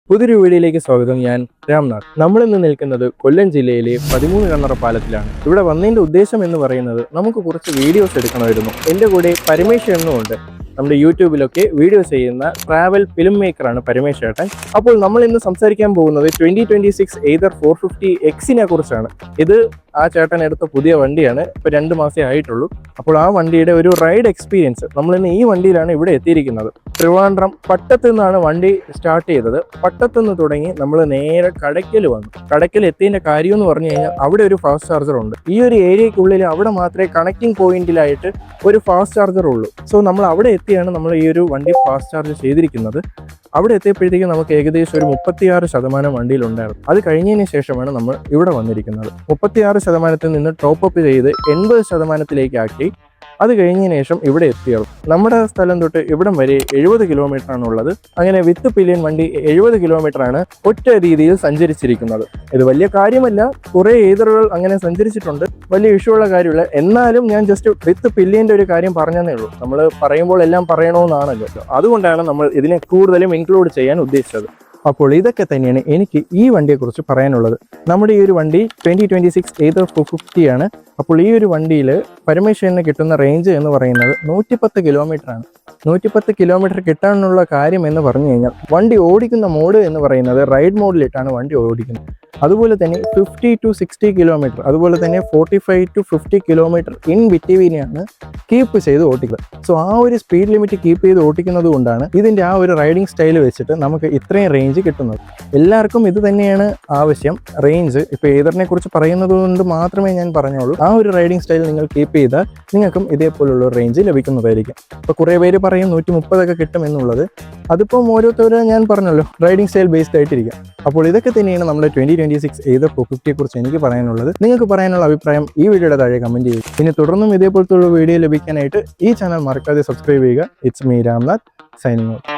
പുതിയൊരു വീഡിയോയിലേക്ക് സ്വാഗതം. ഞാൻ രാംനാഥ്. നമ്മളിന്ന് നിൽക്കുന്നത് കൊല്ലം ജില്ലയിലെ 13 കണ്ണറ പാലത്തിലാണ്. ഇവിടെ വന്നതിൻ്റെ ഉദ്ദേശം എന്ന് പറയുന്നത് നമുക്ക് കുറച്ച് വീഡിയോസ് എടുക്കണമായിരുന്നു. എൻ്റെ കൂടെ പരമേശ് എന്നുമുണ്ട്. നമ്മുടെ യൂട്യൂബിലൊക്കെ വീഡിയോ ചെയ്യുന്ന ട്രാവൽ ഫിലിം മേക്കറാണ് പരമേശ് ചേട്ടൻ. അപ്പോൾ നമ്മൾ ഇന്ന് സംസാരിക്കാൻ പോകുന്നത് 2026 എയ്തർ 450Xനെ കുറിച്ചാണ്. ഇത് ആ ചേട്ടൻ എടുത്ത പുതിയ വണ്ടിയാണ്. ഇപ്പോൾ 2 മാസമേ ആയിട്ടുള്ളൂ. അപ്പോൾ ആ വണ്ടിയുടെ ഒരു റൈഡ് എക്സ്പീരിയൻസ് നമ്മളിന്ന് ഈ വണ്ടിയിലാണ് ഇവിടെ എത്തിയിരിക്കുന്നത്. ട്രിവാൻഡ്രം പട്ടത്ത് നിന്നാണ് വണ്ടി സ്റ്റാർട്ട് ചെയ്തത്. പട്ടത്ത് നിന്ന് തുടങ്ങി നമ്മൾ നേരെ കടയ്ക്കൽ വന്നു. കടയ്ക്കൽ എത്തിയതിൻ്റെ കാര്യം എന്ന് പറഞ്ഞു കഴിഞ്ഞാൽ അവിടെ ഒരു ഫാസ്റ്റ് ചാർജർ ഉണ്ട്. ഈ ഒരു ഏരിയക്കുള്ളിൽ അവിടെ മാത്രമേ കണക്റ്റിംഗ് പോയിന്റിലായിട്ട് ഒരു ഫാസ്റ്റ് ചാർജർ ഉള്ളൂ. സോ നമ്മൾ അവിടെ എത്തിയാണ് നമ്മൾ ഈ ഒരു വണ്ടി ഫാസ്റ്റ് ചാർജ് ചെയ്തിരിക്കുന്നത്. അവിടെ എത്തിയപ്പോഴത്തേക്കും നമുക്ക് ഏകദേശം ഒരു 36% വണ്ടിയിലുണ്ടായിരുന്നു. അത് കഴിഞ്ഞതിന് ശേഷമാണ് നമ്മൾ ഇവിടെ വന്നിരിക്കുന്നത്. 36% നിന്ന് ടോപ്പ് അപ്പ് ചെയ്ത് 80%ലേക്ക് ആക്കി. അത് കഴിഞ്ഞതിന് ശേഷം ഇവിടെ എത്തിയത്. നമ്മുടെ സ്ഥലം തൊട്ട് ഇവിടം വരെ 70 കിലോമീറ്റർ ആണുള്ളത്. അങ്ങനെ വിത്ത് പില്യൻ വണ്ടി 70 കിലോമീറ്ററാണ് ഒറ്റ രീതിയിൽ സഞ്ചരിച്ചിരിക്കുന്നത്. ഇത് വലിയ കാര്യമല്ല, കുറേ ഏതറുകൾ അങ്ങനെ സഞ്ചരിച്ചിട്ടുണ്ട്, വലിയ ഇഷ്യൂ ഉള്ള കാര്യമില്ല. എന്നാലും ഞാൻ ജസ്റ്റ് വിത്ത് പില്യൻ്റെ ഒരു കാര്യം പറഞ്ഞതേ ഉള്ളൂ. നമ്മൾ പറയുമ്പോൾ എല്ലാം പറയണമെന്നാണല്ലോ, അതുകൊണ്ടാണ് നമ്മൾ ഇതിനെ കൂടുതലും ഇൻക്ലൂഡ് ചെയ്യാൻ ഉദ്ദേശിച്ചത്. അപ്പോൾ ഇതൊക്കെ തന്നെയാണ് എനിക്ക് ഈ വണ്ടിയെക്കുറിച്ച് പറയാനുള്ളത്. നമ്മുടെ ഈ ഒരു വണ്ടി 2026 എയ്തർ 450 ആണ്. അപ്പോൾ ഈ ഒരു വണ്ടിയിൽ പരമേശ്വരന് കിട്ടുന്ന റേഞ്ച് എന്ന് പറയുന്നത് 110 കിലോമീറ്റർ ആണ്. 110 കിലോമീറ്റർ കിട്ടാനുള്ള കാര്യം എന്ന് പറഞ്ഞു കഴിഞ്ഞാൽ വണ്ടി ഓടിക്കുന്ന മോഡ് എന്ന് പറയുന്നത് റൈഡ് മോഡിലിട്ടാണ് വണ്ടി ഓടിക്കുന്നത്. അതുപോലെ തന്നെ 50 to 60 കിലോമീറ്റർ, അതുപോലെ തന്നെ 45 to 50 കിലോമീറ്റർ ഇൻ ബിറ്റ്വീനെയാണ് കീപ്പ് ചെയ്ത് ഓടിക്കുന്നത്. സോ ആ ഒരു സ്പീഡ് ലിമിറ്റ് കീപ്പ് ചെയ്ത് ഓടിക്കുന്നത് കൊണ്ടാണ് ഇതിൻ്റെ ആ ഒരു റൈഡിങ് സ്റ്റൈൽ വെച്ചിട്ട് നമുക്ക് ഇത്രയും റേഞ്ച് കിട്ടുന്നത്. എല്ലാവർക്കും ഇത് തന്നെയാണ് ആവശ്യം, റേഞ്ച്. ഇപ്പോൾ ഏതറിനെ കുറിച്ച് പറയുന്നത് കൊണ്ട് മാത്രമേ ഞാൻ പറഞ്ഞുള്ളൂ. ആ ഒരു റൈഡിങ് സ്റ്റൈൽ നിങ്ങൾ കീപ്പ് ചെയ്താൽ നിങ്ങൾക്കും ഇതേപോലുള്ള റേഞ്ച് ലഭിക്കുന്നതായിരിക്കും. ഇപ്പോൾ കുറേ പേര് പറയും 130 കിട്ടും എന്നുള്ളത്. അതിപ്പം ഓരോരുത്തരും ഞാൻ പറഞ്ഞല്ലോ റൈഡിങ് സ്റ്റൈൽ ബേസ്ഡ് ആയിട്ടിരിക്കും. അപ്പോൾ ഇതൊക്കെ തന്നെയാണ് നമ്മുടെ 2026 എയ്തർ 450 കുറിച്ച് എനിക്ക് പറയാനുള്ളത്. നിങ്ങൾക്ക് പറയാനുള്ള അഭിപ്രായം ഈ വീഡിയോയുടെ താഴെ കമൻറ്റ് ചെയ്യുക. പിന്നെ തുടർന്നും ഇതേപോലത്തെ വീഡിയോ ലഭിക്കാനായിട്ട് ഈ ചാനൽ മറക്കാതെ സബ്സ്ക്രൈബ് ചെയ്യുക. It's me Ramnath, signing out.